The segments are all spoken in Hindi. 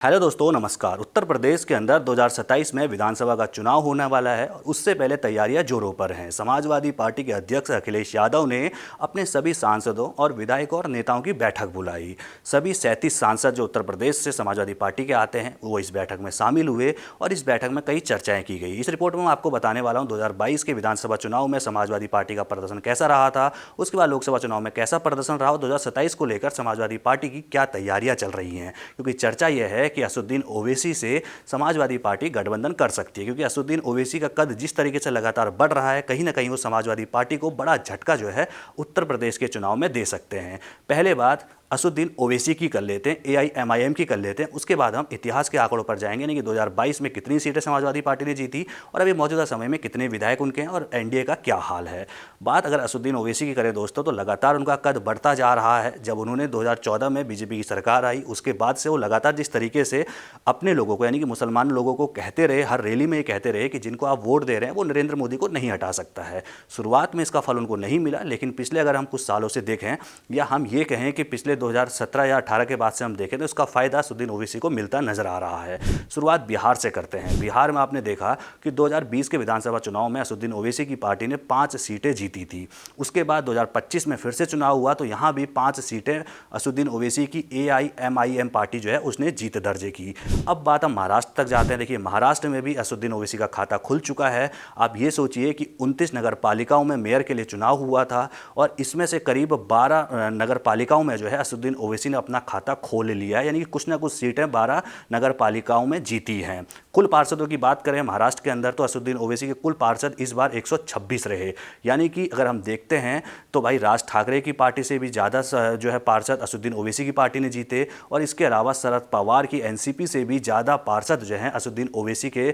हेलो दोस्तों, नमस्कार। उत्तर प्रदेश के अंदर 2027 में विधानसभा का चुनाव होने वाला है और उससे पहले तैयारियां जोरों पर हैं। समाजवादी पार्टी के अध्यक्ष अखिलेश यादव ने अपने सभी सांसदों और विधायकों और नेताओं की बैठक बुलाई। सभी 37 सांसद जो उत्तर प्रदेश से समाजवादी पार्टी के आते हैं वो इस बैठक में शामिल हुए और इस बैठक में कई चर्चाएं की गई। इस रिपोर्ट में मैं आपको बताने वाला हूँ 2022 के विधानसभा चुनाव में समाजवादी पार्टी का प्रदर्शन कैसा रहा था, उसके बाद लोकसभा चुनाव में कैसा प्रदर्शन रहा और 2027 को लेकर समाजवादी पार्टी की क्या तैयारियां चल रही हैं। क्योंकि चर्चा यह है कि असदुद्दीन ओवैसी से समाजवादी पार्टी गठबंधन कर सकती है, क्योंकि असदुद्दीन ओवैसी का कद जिस तरीके से लगातार बढ़ रहा है, कहीं ना कहीं वो समाजवादी पार्टी को बड़ा झटका जो है उत्तर प्रदेश के चुनाव में दे सकते हैं। पहले बात असदुद्दीन ओवैसी की कर लेते हैं, एआईएमआईएम की कर लेते हैं, उसके बाद हम इतिहास के आंकड़ों पर जाएंगे, यानी कि 2022 में कितनी सीटें समाजवादी पार्टी ने जीती और अभी मौजूदा समय में कितने विधायक उनके हैं और एनडीए का क्या हाल है। बात अगर असदुद्दीन ओवैसी की करें दोस्तों, तो लगातार उनका कद बढ़ता जा रहा है। जब उन्होंने 2014 में बीजेपी की सरकार आई, उसके बाद से वो लगातार जिस तरीके से अपने लोगों को, यानी कि मुसलमान लोगों को कहते रहे, हर रैली में ये कहते रहे कि जिनको आप वोट दे रहे हैं वो नरेंद्र मोदी को नहीं हटा सकता है। शुरुआत में इसका फल उनको नहीं मिला, लेकिन पिछले अगर हम कुछ सालों से देखें या हम ये कहें कि पिछले 2017 या 18 के बाद से हम देखें तो इसका फायदा असदुद्दीन ओवैसी को मिलता नजर आ रहा है। शुरुआत बिहार से करते हैं। बिहार में आपने देखा कि 2020 के विधानसभा चुनाव में असदुद्दीन ओवैसी की पार्टी ने 5 सीटें जीती थी। उसके बाद 2025 में फिर से चुनाव हुआ तो यहाँ भी 5 सीटें असदुद्दीन ओवैसी की एआईएमआईएम पार्टी जो है उसने जीत दर्ज की। अब बात हम महाराष्ट्र तक जाते हैं। देखिए, महाराष्ट्र में भी असदुद्दीन ओवैसी का खाता खुल चुका है। आप ये सोचिए कि 29 नगर पालिकाओं में मेयर के लिए चुनाव हुआ था और इसमें से करीब 12 नगर पालिकाओं में जो है असदुद्दीन ओवैसी ने अपना खाता खोल लिया है, यानी कि कुछ ना कुछ सीटें 12 नगर पालिकाओं में जीती हैं। कुल पार्षदों की बात करें महाराष्ट्र के अंदर तो असदुद्दीन ओवैसी के कुल पार्षद इस बार 126 रहे, यानी कि अगर हम देखते हैं तो भाई राज ठाकरे की पार्टी से भी ज़्यादा जो है पार्षद असदुद्दीन ओवैसी की पार्टी ने जीते और इसके अलावा शरद पवार की एनसीपी से भी ज़्यादा पार्षद जो हैं असदुद्दीन ओवैसी के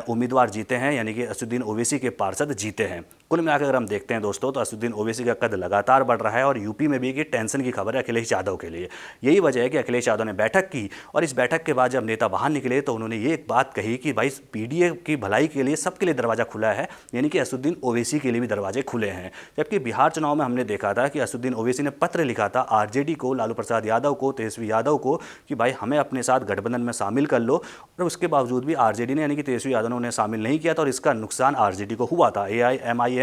उम्मीदवार जीते हैं, यानी कि असदुद्दीन ओवैसी के पार्षद जीते हैं। कुल मिलाकर अगर हम देखते हैं दोस्तों तो असदुद्दीन ओवैसी का कद लगातार बढ़ रहा है और यूपी में भी कि टेंशन की खबर है अखिलेश यादव के लिए। यही वजह है कि अखिलेश यादव ने बैठक की और इस बैठक के बाद जब नेता बाहर निकले तो उन्होंने ये एक बात कही कि भाई पीडीए की भलाई के लिए सबके लिए दरवाज़ा खुला है, यानी कि असदुद्दीन ओवैसी के लिए भी दरवाजे खुले हैं। जबकि बिहार चुनाव में हमने देखा था कि असदुद्दीन ओवैसी ने पत्र लिखा था आरजेडी को, लालू प्रसाद यादव को, तेजस्वी यादव को कि भाई हमें अपने साथ गठबंधन में शामिल कर लो, और उसके बावजूद भी आरजेडी ने, यानी कि तेजस्वी यादव ने उन्हें शामिल नहीं किया था और इसका नुकसान आरजेडी को हुआ था। एआईएमआईएम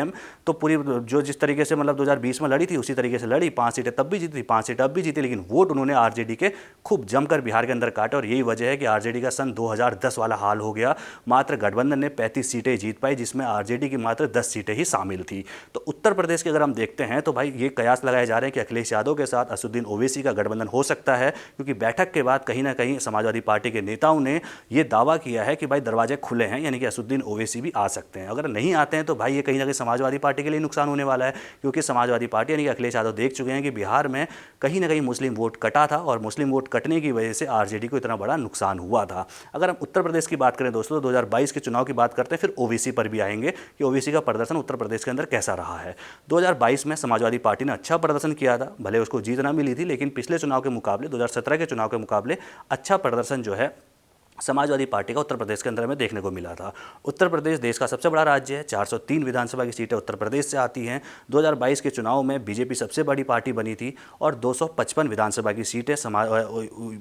तो पूरी जो जिस तरीके से मतलब 2020 में लड़ी थी उसी तरीके से लड़ी, 5 सीटें तब भी जीती, 5 सीटें अब भी जीती, लेकिन वोट उन्होंने आरजेडी के खूब जमकर बिहार के अंदर काटे और यही वजह है कि आरजेडी का सन 2010 वाला हाल हो गया। मात्र गठबंधन ने 35 सीटें जीत पाई, जिसमें आरजेडी की मात्र 10 सीटें ही शामिल थी। तो उत्तर प्रदेश के अगर हम देखते हैं तो भाई ये कयास लगाए जा रहे हैं कि अखिलेश यादव के साथ असदुद्दीन ओवैसी का गठबंधन हो सकता है, क्योंकि बैठक के बाद कहीं ना कहीं समाजवादी पार्टी के नेताओं ने ये दावा किया है कि भाई दरवाजे खुले हैं, यानी कि असदुद्दीन ओवैसी भी आ सकते हैं। अगर नहीं आते हैं तो भाई ये कहीं ना कहीं समाजवादी पार्टी के लिए नुकसान होने वाला है, क्योंकि समाजवादी पार्टी यानी कि अखिलेश यादव देख चुके हैं कि बिहार में कहीं ना कहीं मुस्लिम वोट कटा था और मुस्लिम वोट कटने की वजह से आरजेडी को इतना बड़ा नुकसान हुआ था। अगर हम उत्तर प्रदेश की बात करें दोस्तों, 2022 के चुनाव की बात करते हैं, फिर ओवैसी पर भी आएंगे कि ओवैसी का प्रदर्शन उत्तर प्रदेश के अंदर कैसा रहा है। 2022 में समाजवादी पार्टी ने अच्छा प्रदर्शन किया था, भले उसको जीत ना मिली थी, लेकिन पिछले चुनाव के मुकाबले 2017 के चुनाव के मुकाबले अच्छा प्रदर्शन जो है समाजवादी पार्टी का उत्तर प्रदेश के अंदर में देखने को मिला था। उत्तर प्रदेश देश का सबसे बड़ा राज्य है, 403 विधानसभा की सीटें उत्तर प्रदेश से आती हैं। 2022 के चुनाव में बीजेपी सबसे बड़ी पार्टी बनी थी और 255 विधानसभा की सीटें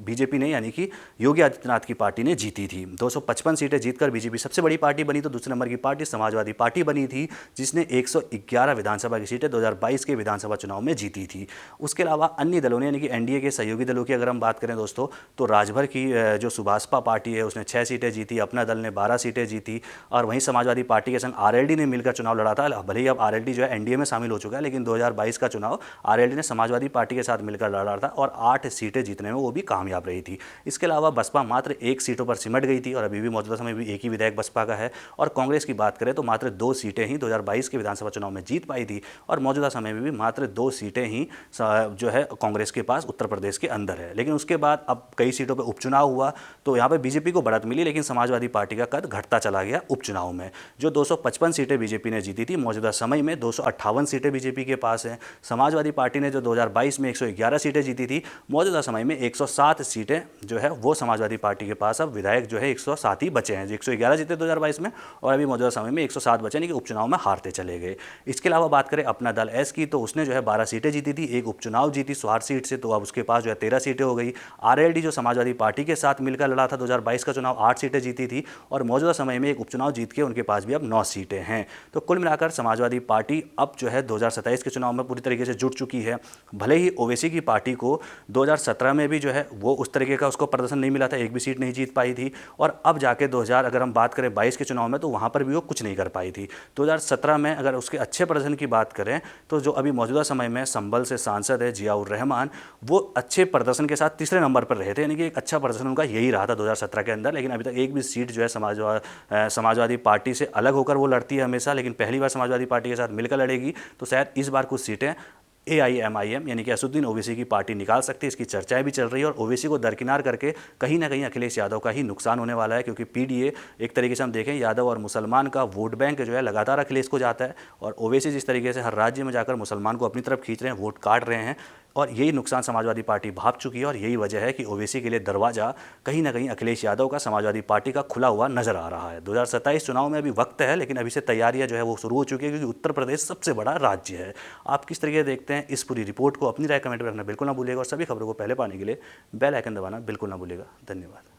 बीजेपी ने, यानी कि योगी आदित्यनाथ की पार्टी ने जीती थी। 255 सीटें जीतकर बीजेपी सबसे बड़ी पार्टी बनी, तो दूसरे नंबर की पार्टी समाजवादी पार्टी बनी थी, जिसने 111 विधानसभा की सीटें 2022 के विधानसभा चुनाव में जीती थी। उसके अलावा अन्य दलों ने, यानी कि एनडीए के सहयोगी दलों की अगर हम बात करें दोस्तों, तो राजभर की जो सुभाषपा पार्टी है उसने 6 सीटें जीती, अपना दल ने 12 सीटें जीती और वहीं समाजवादी पार्टी के संग आरएलडी ने मिलकर चुनाव लड़ा था। भले ही अब आरएलडी जो है एनडीए में शामिल हो चुका है, लेकिन 2022 का चुनाव आरएलडी ने समाजवादी पार्टी के साथ मिलकर लड़ा था और 8 सीटें जीतने में वो भी कामयाब रही थी। इसके अलावा बसपा मात्र 1 सीटों पर सिमट गई थी और अभी भी मौजूदा समय में एक ही विधायक बसपा का है। और कांग्रेस की बात करें तो मात्र 2 सीटें ही 2022 के विधानसभा चुनाव में जीत पाई थी और मौजूदा समय में भी मात्र 2 सीटें ही जो है कांग्रेस के पास उत्तर प्रदेश के अंदर है। लेकिन उसके बाद अब कई सीटों पर उपचुनाव हुआ तो यहाँ पर बीजेपी बीजेपी को बढ़त मिली, लेकिन समाजवादी पार्टी का कद घटता चला गया उपचुनाव में। जो 255 सीटें बीजेपी ने जीती थी, मौजूदा समय में 258 सीटें बीजेपी के पास हैं। समाजवादी पार्टी ने जो 2022 में 111 सीटें जीती थी, मौजूदा समय में 107 सीटें जो है वो समाजवादी पार्टी के पास अब विधायक जो है 107 ही बचे हैं। जो 111 जीते 2022 में और अभी मौजूदा समय में 107 बचे, यानी कि उपचुनाव में हारते चले गए। इसके अलावा बात करें अपना दल एस की, तो उसने जो है 12 सीटें जीती थी, एक उपचुनाव जीती स्वार सीट से, तो अब उसके पास जो है 13 सीटें हो गई। आरएलडी जो समाजवादी पार्टी के साथ मिलकर लड़ा था 2022 का चुनाव, 8 सीटें जीती थी और मौजूदा समय में एक उपचुनाव जीत के उनके पास भी अब 9 सीटें हैं। तो कुल मिलाकर समाजवादी पार्टी अब जो है 2027 के चुनाव में पूरी तरीके से जुट चुकी है। भले ही ओवैसी की पार्टी को 2017 में भी जो है वो उस तरीके का उसको प्रदर्शन नहीं मिला था, एक भी सीट नहीं जीत पाई थी, और अब जाके 2000 अगर हम बात करें 22 के चुनाव में, तो वहाँ पर भी वो कुछ नहीं कर पाई थी। 2017 में अगर उसके अच्छे प्रदर्शन की बात करें, तो जो अभी मौजूदा समय में संभल से सांसद है जियाउर रहमान, वो अच्छे प्रदर्शन के साथ तीसरे नंबर पर रहे थे, यानी कि एक अच्छा प्रदर्शन उनका यही रहा था 2017 के अंदर। लेकिन अभी तक एक भी सीट जो है समाजवादी पार्टी से अलग होकर वो लड़ती है हमेशा, लेकिन पहली बार समाजवादी पार्टी के साथ मिलकर लड़ेगी, तो शायद इस बार कुछ सीटें AIMIM यानी कि असदुद्दीन ओवैसी की पार्टी निकाल सकती है। इसकी चर्चाएं भी चल रही है और ओवैसी को दरकिनार करके कहीं ना कहीं अखिलेश यादव का ही नुकसान होने वाला है, क्योंकि PDA एक तरीके से हम देखें यादव और मुसलमान का वोट बैंक जो है लगातार अखिलेश को जाता है, और ओवैसी जिस तरीके से हर राज्य में जाकर मुसलमान को अपनी तरफ खींच रहे हैं, वोट काट रहे हैं, और यही नुकसान समाजवादी पार्टी भाप चुकी है। और यही वजह है कि ओवैसी के लिए दरवाज़ा कहीं ना कहीं अखिलेश यादव का समाजवादी पार्टी का खुला हुआ नजर आ रहा है। 2027 चुनाव में अभी वक्त है, लेकिन अभी से तैयारियां जो है वो शुरू हो चुकी है, क्योंकि उत्तर प्रदेश सबसे बड़ा राज्य है। आप किस तरीके से देखते हैं इस पूरी रिपोर्ट को? अपनी राय कमेंट में रखना बिल्कुल ना भूलिएगा, और सभी खबरों को पहले पाने के लिए बेल आइकन दबाना बिल्कुल ना भूलिएगा। धन्यवाद।